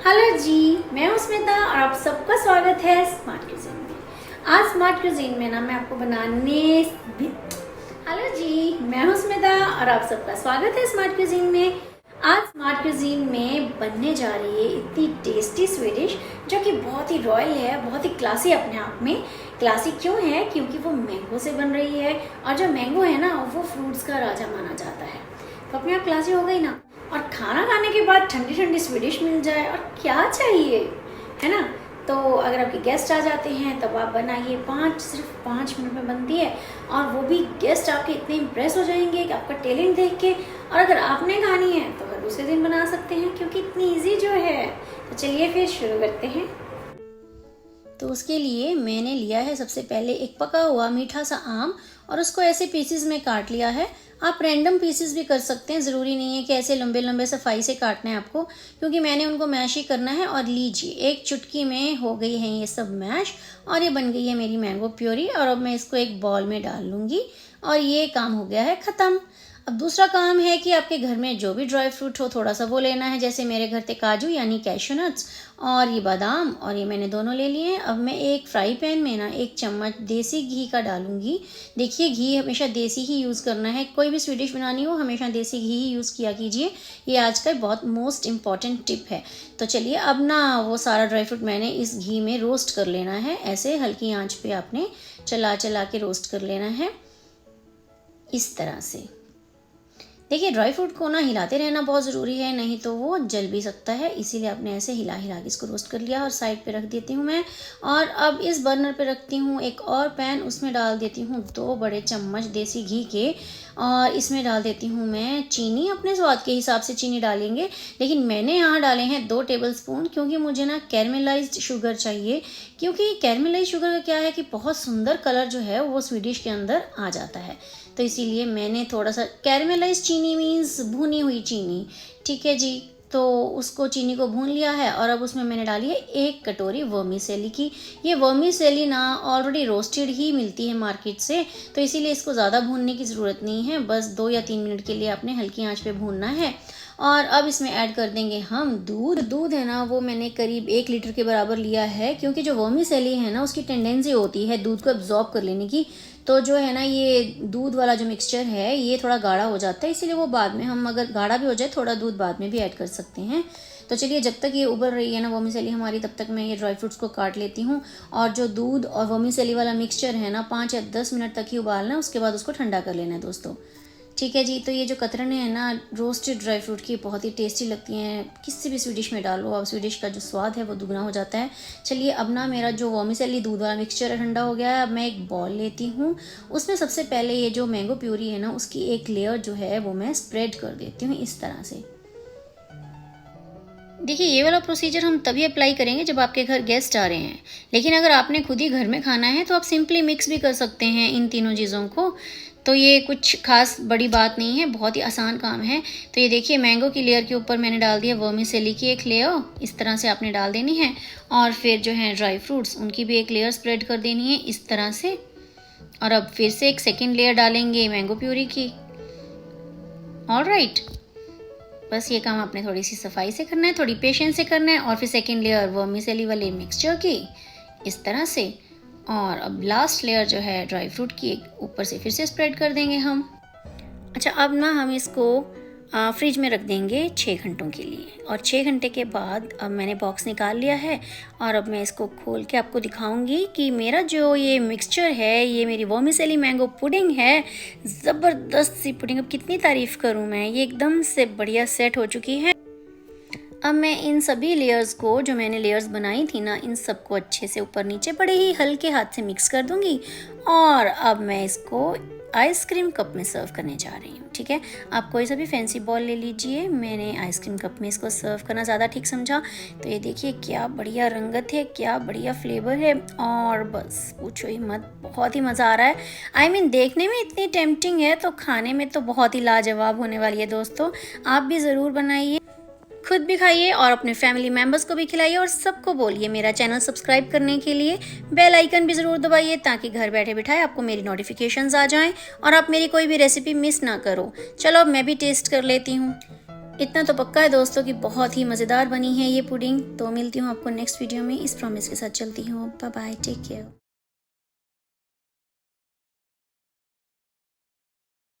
Hello जी, मैं हूं स्मिता और आप सबका स्वागत है स्मार्ट क्यूजीन में। आज स्मार्ट क्यूजीन में मैं आपको हेलो जी, मैं हूं स्मिता और आप सबका स्वागत है स्मार्ट क्यूजीन में। आज स्मार्ट क्यूजीन में बनने जा रही है इतनी टेस्टी स्वीडिश जो कि बहुत ही रॉयल है, बहुत ही क्लासी अपने आप में। क्लासी क्यों है? क्योंकि वो मैंगो से बन रही है और जो मैंगो है ना वो फ्रूट्स का राजा माना जाता है, तो अपने आप क्लासी हो गई ना। और खाना खाने के बाद ठंडी ठंडी स्वीडिश मिल जाए और क्या चाहिए, है ना। तो अगर आपके गेस्ट आ जाते हैं तब आप बनाइए, सिर्फ 5 मिनट में बनती है और वो भी गेस्ट आपके इतने इम्प्रेस हो जाएंगे कि आपका टैलेंट देख के। और अगर आपने खानी है तो हर दूसरे दिन बना सकते हैं क्योंकि इतनी ईजी जो है। तो चलिए फिर शुरू करते हैं। तो उसके लिए मैंने लिया है सबसे पहले एक पका हुआ मीठा सा आम और उसको ऐसे पीसेस में काट लिया है। आप रैंडम पीसेस भी कर सकते हैं, ज़रूरी नहीं है कि ऐसे लंबे लंबे सफाई से काटना है आपको, क्योंकि मैंने उनको मैश ही करना है। और लीजिए, एक चुटकी में हो गई है ये सब मैश और ये बन गई है मेरी मैंगो प्योरी। और अब मैं इसको एक बॉल में डाल लूँगी और ये काम हो गया है ख़त्म। अब दूसरा काम है कि आपके घर में जो भी ड्राई फ्रूट हो थोड़ा सा वो लेना है। जैसे मेरे घर थे काजू यानी कैशू नट्स और ये बादाम, और ये मैंने दोनों ले लिए हैं। अब मैं एक फ्राई पैन में ना 1 चम्मच देसी घी का डालूंगी। देखिए, घी हमेशा देसी ही यूज़ करना है, कोई भी स्वीडिश बनानी हो हमेशा देसी घी ही यूज़ किया कीजिए। ये आज का बहुत मोस्ट इम्पॉर्टेंट टिप है। तो चलिए, अब ना वो सारा ड्राई फ्रूट मैंने इस घी में रोस्ट कर लेना है। ऐसे हल्की आंच पे आपने चला चला के रोस्ट कर लेना है, इस तरह से। देखिए, ड्राई फ्रूट को ना हिलाते रहना बहुत ज़रूरी है, नहीं तो वो जल भी सकता है, इसीलिए आपने ऐसे हिला हिला के इसको रोस्ट कर लिया और साइड पे रख देती हूँ मैं। और अब इस बर्नर पे रखती हूँ एक और पैन, उसमें डाल देती हूँ 2 बड़े चम्मच देसी घी के। और इसमें डाल देती हूँ मैं चीनी, अपने स्वाद के हिसाब से चीनी डालेंगे, लेकिन मैंने यहाँ डाले हैं 2 टेबलस्पून, क्योंकि मुझे ना कैरमेलाइज्ड शुगर चाहिए। क्योंकि कैरमेलाइज्ड शुगर का क्या है कि बहुत सुंदर कलर जो है वो स्वीडिश के अंदर आ जाता है, तो इसीलिए मैंने थोड़ा सा कैरमेलाइज चीनी मीन्स भुनी हुई चीनी, ठीक है जी। तो उसको चीनी को भून लिया है और अब उसमें मैंने डाली है 1 कटोरी वर्मीसेली की। ये वर्मीसेली ना ऑलरेडी रोस्टेड ही मिलती है मार्केट से, तो इसीलिए इसको ज़्यादा भूनने की ज़रूरत नहीं है, बस 2 या 3 मिनट के लिए आपने हल्की आंच पे भूनना है। और अब इसमें ऐड कर देंगे हम दूध है ना, वो मैंने करीब 1 लीटर के बराबर लिया है, क्योंकि जो वर्मीसेली है ना उसकी टेंडेंसी होती है दूध को एब्जॉर्ब कर लेने की। तो जो है ना, ये दूध वाला जो मिक्सचर है ये थोड़ा गाढ़ा हो जाता है, इसीलिए वो बाद में हम, अगर गाढ़ा भी हो जाए थोड़ा दूध बाद में भी ऐड कर सकते हैं। तो चलिए, जब तक ये उबल रही है ना वर्मीसेली हमारी, तब तक मैं ये ड्राई फ्रूट्स को काट लेती हूँ। और जो दूध और वर्मीसेली वाला मिक्सचर है ना 5 या 10 मिनट तक ही उबालना है, उसके बाद उसको ठंडा कर लेना है दोस्तों, ठीक है जी। तो ये जो कतरने हैं ना रोस्टेड ड्राई फ्रूट की, बहुत ही टेस्टी लगती हैं, किसी भी स्वीडिश में डालो अब स्वीडिश का जो स्वाद है वो दुगना हो जाता है। चलिए, अब ना मेरा जो वर्मीसेली दूध वाला मिक्सचर ठंडा हो गया है। अब मैं एक बॉल लेती हूँ, उसमें सबसे पहले ये जो मैंगो प्यूरी है ना उसकी एक लेयर जो है वो मैं स्प्रेड कर देती हूँ इस तरह से। देखिए, ये वाला प्रोसीजर हम तभी अप्लाई करेंगे जब आपके घर गेस्ट आ रहे हैं, लेकिन अगर आपने खुद ही घर में खाना है तो आप सिंपली मिक्स भी कर सकते हैं इन तीनों चीज़ों को। तो ये कुछ खास बड़ी बात नहीं है, बहुत ही आसान काम है। तो ये देखिए, मैंगो की लेयर के ऊपर मैंने डाल दिया वर्मीसेली की एक लेयर, इस तरह से आपने डाल देनी है। और फिर जो है ड्राई फ्रूट्स, उनकी भी एक लेयर स्प्रेड कर देनी है इस तरह से। और अब फिर से एक सेकेंड लेयर डालेंगे मैंगो प्यूरी की। ऑलराइट, बस ये काम आपने थोड़ी सी सफाई से करना है, थोड़ी पेशेंस से करना है। और फिर सेकेंड लेयर वर्मीसेली वाले मिक्सचर की इस तरह से। और अब लास्ट लेयर जो है ड्राई फ्रूट की ऊपर से फिर से स्प्रेड कर देंगे हम। अच्छा, अब ना हम इसको फ्रिज में रख देंगे 6 घंटों के लिए। और 6 घंटे के बाद अब मैंने बॉक्स निकाल लिया है और अब मैं इसको खोल के आपको दिखाऊंगी कि मेरा जो ये मिक्सचर है, ये मेरी वर्मीसेली मैंगो पुडिंग है, ज़बरदस्त सी पुडिंग। अब कितनी तारीफ़ करूँ मैं, ये एकदम से बढ़िया सेट हो चुकी है। अब मैं इन सभी लेयर्स को, जो मैंने लेयर्स बनाई थी ना, इन सबको अच्छे से ऊपर नीचे बड़े ही हल्के हाथ से मिक्स कर दूंगी। और अब मैं इसको आइसक्रीम कप में सर्व करने जा रही हूँ, ठीक है। आप कोई सा भी फैंसी बॉल ले लीजिए, मैंने आइसक्रीम कप में इसको सर्व करना ज़्यादा ठीक समझा। तो ये देखिए, क्या बढ़िया रंगत है, क्या बढ़िया फ्लेवर है, और बस पूछो ही मत, बहुत ही मज़ा आ रहा है। I mean, देखने में इतनी टेम्पटिंग है तो खाने में तो बहुत ही लाजवाब होने वाली है दोस्तों। आप भी ज़रूर बनाइए, खुद भी खाइए और अपने फैमिली मेम्बर्स को भी खिलाइए। और सबको बोलिए मेरा चैनल सब्सक्राइब करने के लिए, बेल आइकन भी ज़रूर दबाइए, ताकि घर बैठे बिठाए आपको मेरी नोटिफिकेशंस आ जाएं और आप मेरी कोई भी रेसिपी मिस ना करो। चलो, अब मैं भी टेस्ट कर लेती हूँ। इतना तो पक्का है दोस्तों कि बहुत ही मज़ेदार बनी है ये पुडिंग। तो मिलती हूँ आपको नेक्स्ट वीडियो में, इस प्रॉमिस के साथ चलती हूँ। Bye bye, take care.